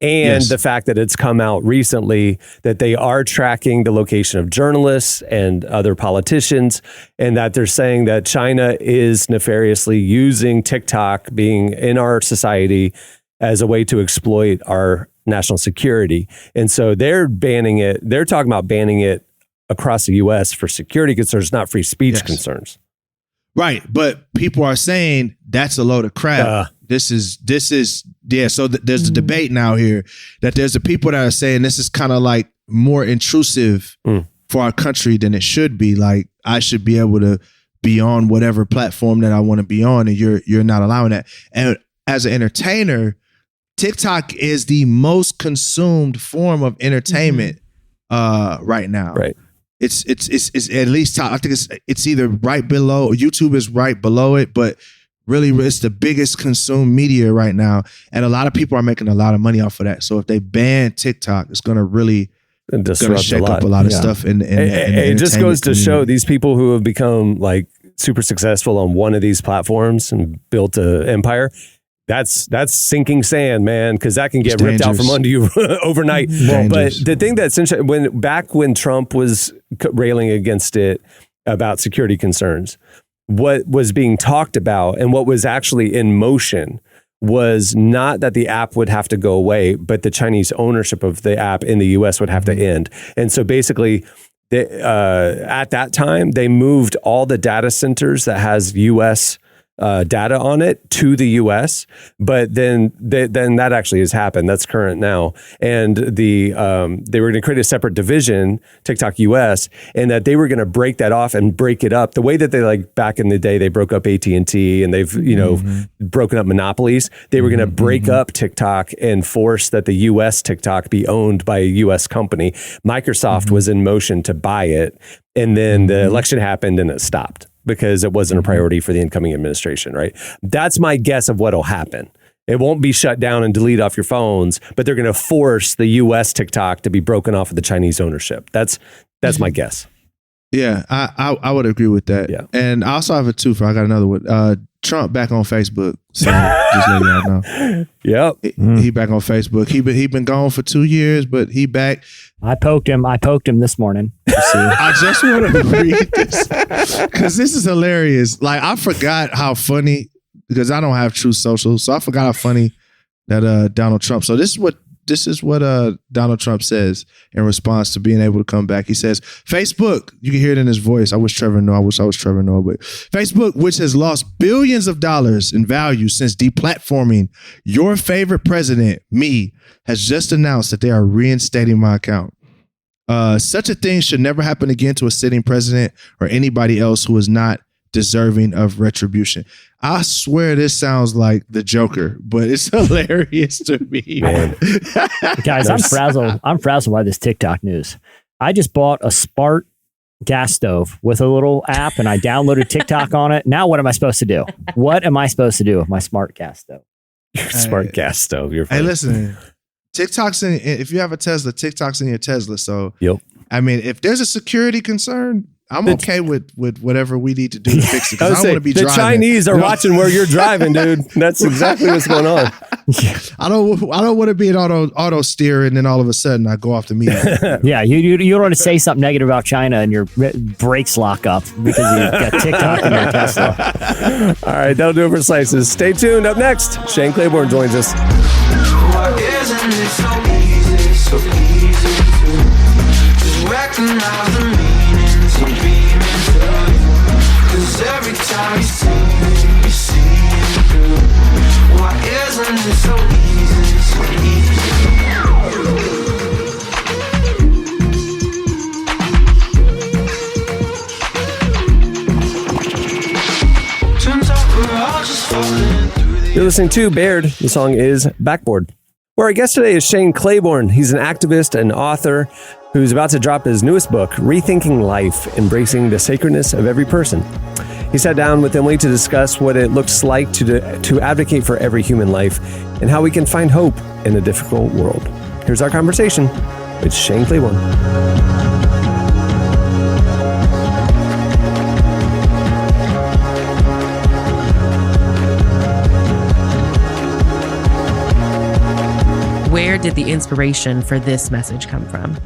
And the fact that it's come out recently that they are tracking the location of journalists and other politicians, and that they're saying that China is nefariously using TikTok being in our society as a way to exploit our national security. And so they're banning it. They're talking about banning it across the U.S. for security concerns, not free speech concerns. Right. But people are saying that's a load of crap. This is so there's a debate now here that there's the people that are saying this is kind of like more intrusive for our country than it should be. Like I should be able to be on whatever platform that I want to be on, and you're not allowing that. And as an entertainer, TikTok is the most consumed form of entertainment right now. Right. It's at least top. I think it's either right below, YouTube is right below it, but really it's the biggest consumed media right now, and a lot of people are making a lot of money off of that. So if they ban TikTok, it's going to really shake up a lot of stuff. In it just goes to show these people who have become like super successful on one of these platforms and built an empire. That's sinking sand, man, because that can get ripped out from under you overnight. But the thing that's interesting, when Trump was railing against it about security concerns, what was being talked about and what was actually in motion was not that the app would have to go away, but the Chinese ownership of the app in the U.S. would have to end. And so basically, at that time, they moved all the data centers that has U.S. Data on it to the U.S., but then that actually has happened. That's current now, and they were going to create a separate division, TikTok US, and that they were going to break that off and break it up the way that they like back in the day they broke up AT&T and they've broken up monopolies. They were going to break up TikTok and force that the U.S. TikTok be owned by a U.S. company. Microsoft was in motion to buy it, and then the election happened and it stopped, because it wasn't a priority for the incoming administration, right? That's my guess of what'll happen. It won't be shut down and delete off your phones, but they're going to force the U.S. TikTok to be broken off of the Chinese ownership. That's my guess. Yeah, I would agree with that. Yeah. And I also have a twofer. I got another one. Trump back on Facebook. So just letting y'all know. Yep. He back on Facebook. He been gone for 2 years, but he back. I poked him this morning. I just want to read this because this is hilarious. Like, I forgot how funny, because I don't have True Social, so I forgot how funny that Donald Trump. So this is what Donald Trump says in response to being able to come back. He says, Facebook, you can hear it in his voice. I wish Trevor knew. I wish I was Trevor Noah. But Facebook, which has lost billions of dollars in value since deplatforming your favorite president, me, has just announced that they are reinstating my account. Such a thing should never happen again to a sitting president or anybody else who is not deserving of retribution. I swear this sounds like the Joker, but it's hilarious to me. Guys, I'm frazzled by this TikTok news. I just bought a Spark gas stove with a little app and I downloaded TikTok on it. Now what am I supposed to do? What am I supposed to do with my smart gas stove? Smart gas stove. You're Hey, funny. listen, TikTok's if you have a Tesla, TikTok's in your Tesla. So, Yep. I mean, if there's a security concern, I'm okay with whatever we need to do to fix it. Because I don't want to be the driving. Chinese are watching where you're driving, dude. That's exactly what's going on. I don't want to be an auto steer and then all of a sudden I go off the meter. Yeah, you don't want to say something negative about China and your brakes lock up because you got TikTok in your Tesla. All right, that'll do it for Slices. Stay tuned. Up next, Shane Claiborne joins us. Why isn't it so easy to just recognize the meanings of being true? 'Cause every time you see it through. Why isn't it so easy Turns out we're all just falling through the You're listening to Baird. The song is Backboard. Where our guest today is Shane Claiborne. He's an activist and author who's about to drop his newest book, Rethinking Life, Embracing the Sacredness of Every Person. He sat down with Emily to discuss what it looks like to advocate for every human life and how we can find hope in a difficult world. Here's our conversation with Shane Claiborne. Where did the inspiration for this message come from?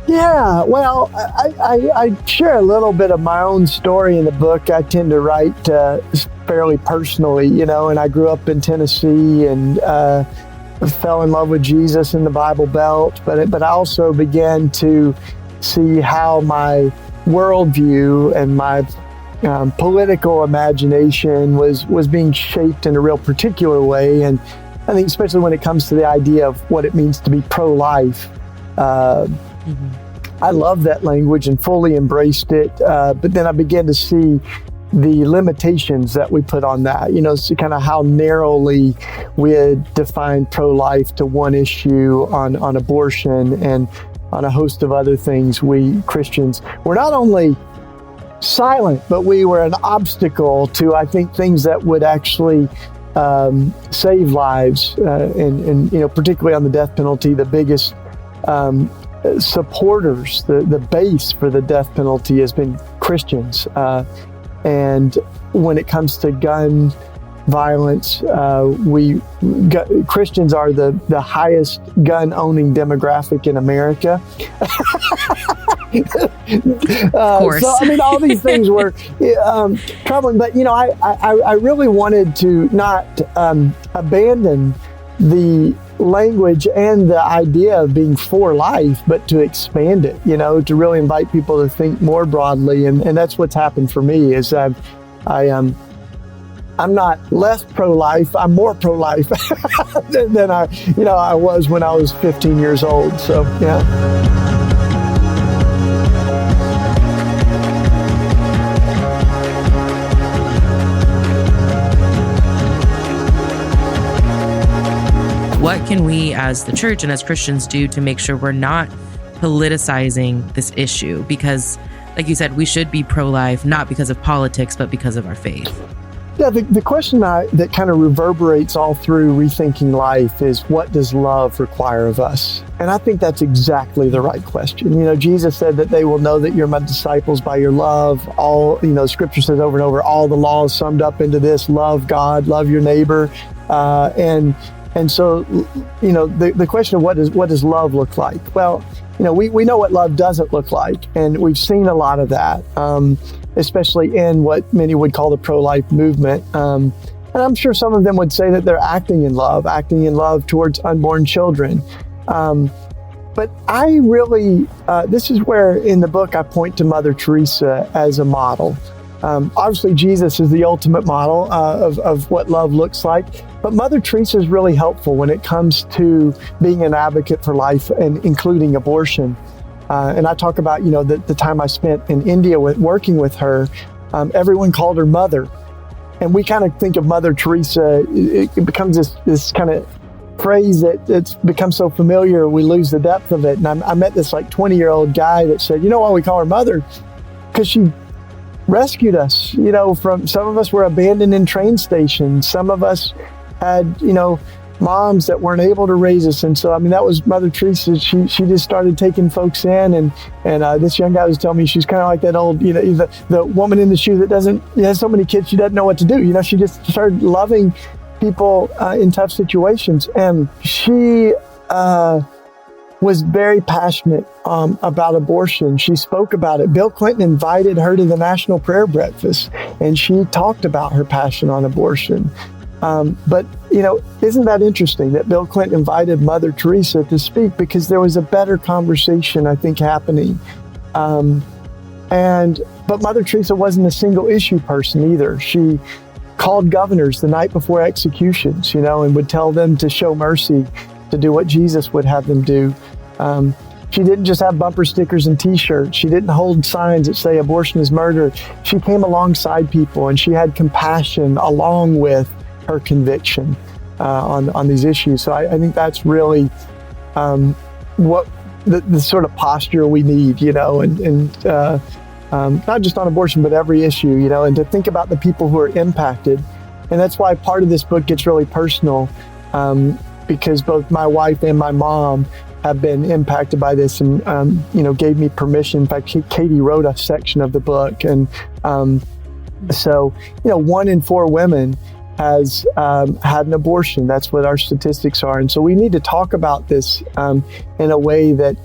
Yeah, well, I share a little bit of my own story in the book. I tend to write fairly personally, and I grew up in Tennessee and fell in love with Jesus in the Bible Belt, but I also began to see how my worldview and my political imagination was being shaped in a real particular way. And I think especially when it comes to the idea of what it means to be pro-life, I love that language and fully embraced it. But then I began to see the limitations that we put on that, so kind of how narrowly we had defined pro-life to one issue on abortion and on a host of other things. We Christians were not only silent, but we were an obstacle to, I think, things that would actually save lives, and particularly on the death penalty, the biggest supporters, the base for the death penalty has been Christians. And when it comes to gun violence, Christians are the highest gun-owning demographic in America. Of course. So, all these things were troubling, but, I really wanted to not abandon the language and the idea of being for life, but to expand it, to really invite people to think more broadly. And that's what's happened for me is I'm not less pro-life, I'm more pro-life than I was when I was 15 years old. So, yeah. What can we as the church and as Christians do to make sure we're not politicizing this issue? Because, like you said, we should be pro-life, not because of politics, but because of our faith. Yeah, the question that kind of reverberates all through Rethinking Life is, what does love require of us? And I think that's exactly the right question. You know, Jesus said that they will know that you're my disciples by your love. All, you know, Scripture says over and over, all the laws summed up into this: love God, love your neighbor. And so, you know, the question of what does love look like? Well, you know, we know what love doesn't look like, and we've seen a lot of that. Especially in what many would call the pro-life movement. And I'm sure some of them would say that they're acting in love towards unborn children. But I really, this is where in the book I point to Mother Teresa as a model. Obviously, Jesus is the ultimate model of what love looks like. But Mother Teresa is really helpful when it comes to being an advocate for life, and including abortion. And I talk about, you know, the time I spent in India working with her. Everyone called her Mother. And we kind of think of Mother Teresa, it becomes this kind of phrase it's become so familiar, we lose the depth of it. And I met this like 20-year-old guy that said, you know why we call her Mother? Because she rescued us. You know, from some of us were abandoned in train stations. Some of us had, you know, moms that weren't able to raise us. And so, I mean, that was Mother Teresa. She just started taking folks in, and this young guy was telling me she's kind of like that old, you know, the woman in the shoe that has so many kids, she doesn't know what to do. You know, she just started loving people in tough situations. And she was very passionate about abortion. She spoke about it. Bill Clinton invited her to the National Prayer Breakfast, and she talked about her passion on abortion. But, you know, isn't that interesting that Bill Clinton invited Mother Teresa to speak, because there was a better conversation, I think, happening. But Mother Teresa wasn't a single issue person either. She called governors the night before executions, you know, and would tell them to show mercy, to do what Jesus would have them do. She didn't just have bumper stickers and T-shirts. She didn't hold signs that say abortion is murder. She came alongside people, and she had compassion along with her conviction on these issues. So I think that's really what the sort of posture we need, you know, and not just on abortion, but every issue, you know, and to think about the people who are impacted. And that's why part of this book gets really personal, because both my wife and my mom have been impacted by this, and you know, gave me permission. In fact, Katie wrote a section of the book, and so, you know, 1 in 4 women has had an abortion. That's what our statistics are. And so we need to talk about this in a way that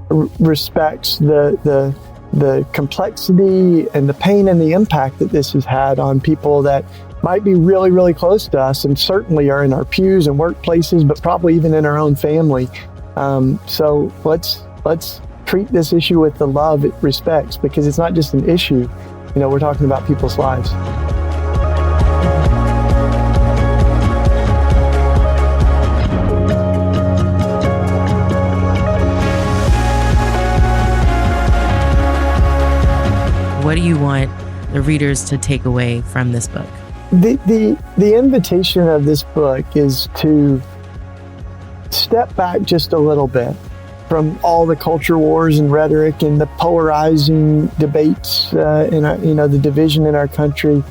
respects the complexity and the pain and the impact that this has had on people that might be really, really close to us, and certainly are in our pews and workplaces, but probably even in our own family. So let's treat this issue with the love it respects, because it's not just an issue. You know, we're talking about people's lives. What do you want the readers to take away from this book? The invitation of this book is to step back just a little bit from all the culture wars and rhetoric and the polarizing debates in our, you know, the division in our country,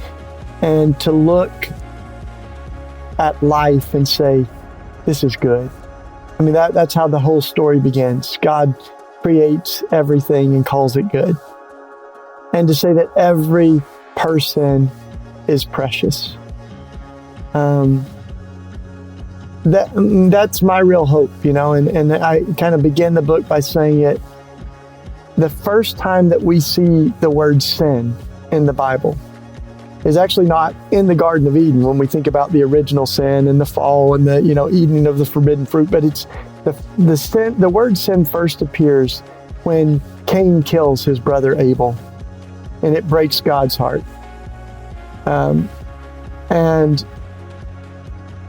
and to look at life and say, this is good. I mean, that's how the whole story begins. God creates everything and calls it good. And to say that every person is precious. That's my real hope, you know, and I kind of begin the book by saying it. The first time that we see the word sin in the Bible is actually not in the Garden of Eden, when we think about the original sin and the fall and the, you know, eating of the forbidden fruit, but it's the word sin first appears when Cain kills his brother Abel. And it breaks God's heart. And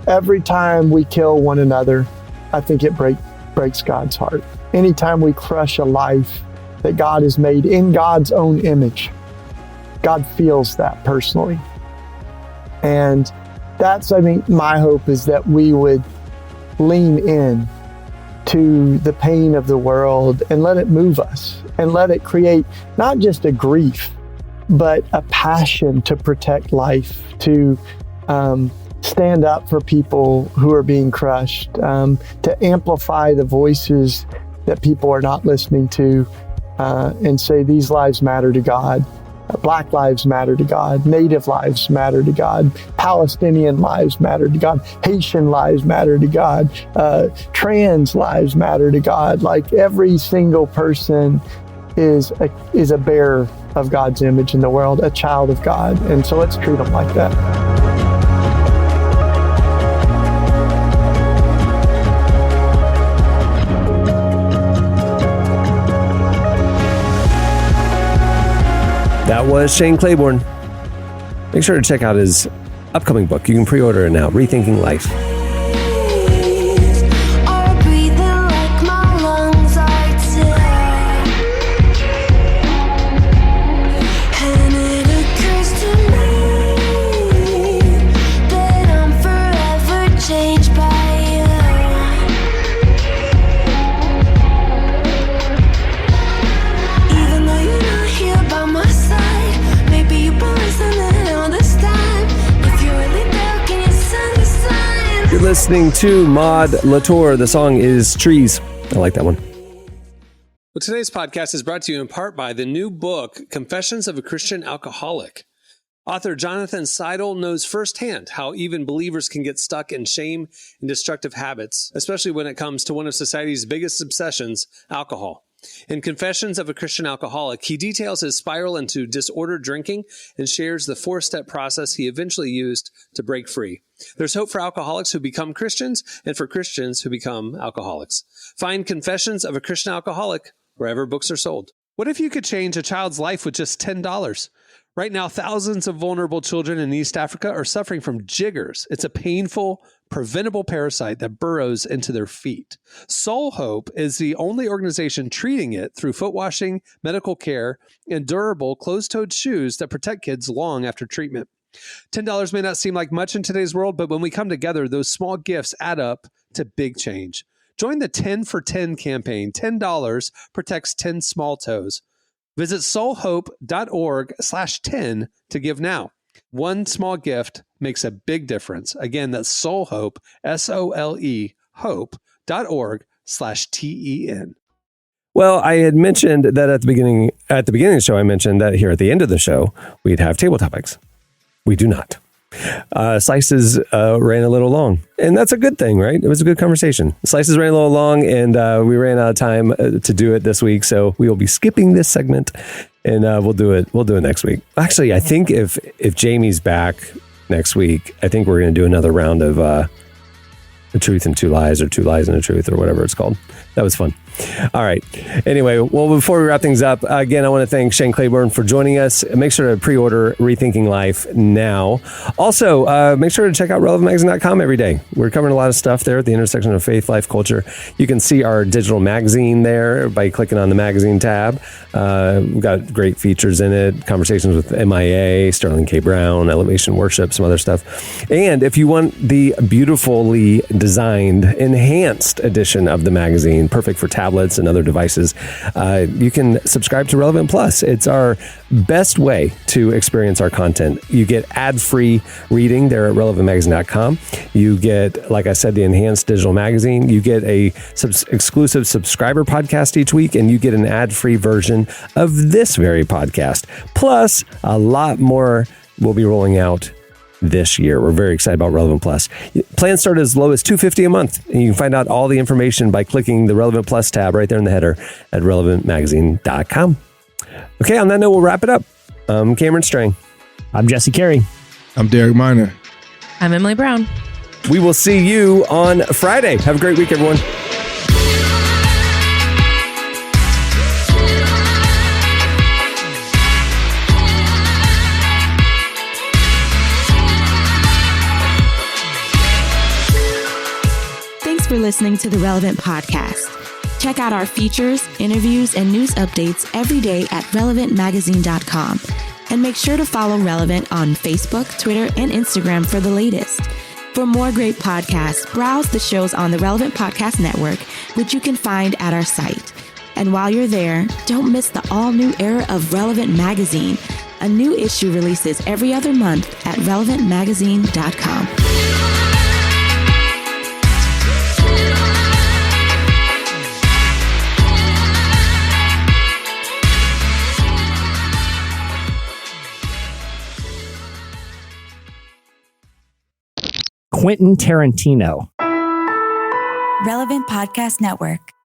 every time we kill one another, I think it breaks God's heart. Anytime we crush a life that God has made in God's own image, God feels that personally. And that's, I think, my hope is that we would lean in to the pain of the world and let it move us, and let it create not just a grief, but a passion to protect life, to stand up for people who are being crushed, to amplify the voices that people are not listening to, and say these lives matter to God. Black lives matter to God. Native lives matter to God. Palestinian lives matter to God. Haitian lives matter to God. Trans lives matter to God. Like every single person is a bearer of God's image in the world, a child of God. And so let's treat them like that. That was Shane Claiborne. Make sure to check out his upcoming book. You can pre-order it now, Rethinking Life. Listening to Maud Latour. The song is Trees. I like that one. Well, today's podcast is brought to you in part by the new book, Confessions of a Christian Alcoholic. Author Jonathan Seidel knows firsthand how even believers can get stuck in shame and destructive habits, especially when it comes to one of society's biggest obsessions, alcohol. In Confessions of a Christian Alcoholic, he details his spiral into disordered drinking and shares the 4-step process he eventually used to break free. There's hope for alcoholics who become Christians and for Christians who become alcoholics. Find Confessions of a Christian Alcoholic wherever books are sold. What if you could change a child's life with just $10? Right now, thousands of vulnerable children in East Africa are suffering from jiggers. It's a painful, preventable parasite that burrows into their feet. Soul Hope is the only organization treating it through foot washing, medical care, and durable closed-toed shoes that protect kids long after treatment. $10 may not seem like much in today's world, but when we come together, those small gifts add up to big change. Join the 10 for 10 campaign. $10 protects 10 small toes. Visit soulhope.org/10 to give now. One small gift makes a big difference. Again, that's Soulhope, SOLE, hope.org/TEN. Well, I had mentioned that at the beginning of the show, I mentioned that here at the end of the show, we'd have table topics. We do not. Slices ran a little long, and that's a good thing, right? It was a good conversation. Slices ran a little long, and we ran out of time to do it this week, so we will be skipping this segment, and we'll do it next week. Actually, I think if Jamie's back next week, I think we're going to do another round of The Truth and Two Lies, or Two Lies and a Truth, or whatever it's called. That was fun. All right. Anyway, well, before we wrap things up, again, I want to thank Shane Claiborne for joining us. Make sure to pre-order Rethinking Life now. Also, make sure to check out relevantmagazine.com every day. We're covering a lot of stuff there at the intersection of faith, life, culture. You can see our digital magazine there by clicking on the magazine tab. We've got great features in it, conversations with MIA, Sterling K. Brown, Elevation Worship, some other stuff. And if you want the beautifully designed, enhanced edition of the magazine, perfect for tablets and other devices, you can subscribe to Relevant Plus. It's our best way to experience our content. You get ad-free reading there at relevantmagazine.com. You get, like I said, the enhanced digital magazine. You get a exclusive subscriber podcast each week, and you get an ad-free version of this very podcast. Plus, a lot more will be rolling out this year. We're very excited about Relevant Plus. Plans start as low as $250 a month, and you can find out all the information by clicking the Relevant Plus tab right there in the header at relevantmagazine.com. Okay, on that note, we'll wrap it up. I'm Cameron Strang. I'm Jesse Carey. I'm Derek Miner. I'm Emily Brown. We will see you on Friday. Have a great week, everyone. For listening to the Relevant Podcast. Check out our features, interviews, and news updates every day at relevantmagazine.com. And make sure to follow Relevant on Facebook, Twitter, and Instagram for the latest. For more great podcasts, browse the shows on the Relevant Podcast Network, which you can find at our site. And while you're there, don't miss the all-new era of Relevant Magazine, A new issue releases every other month at relevantmagazine.com. Quentin Tarantino. Relevant Podcast Network.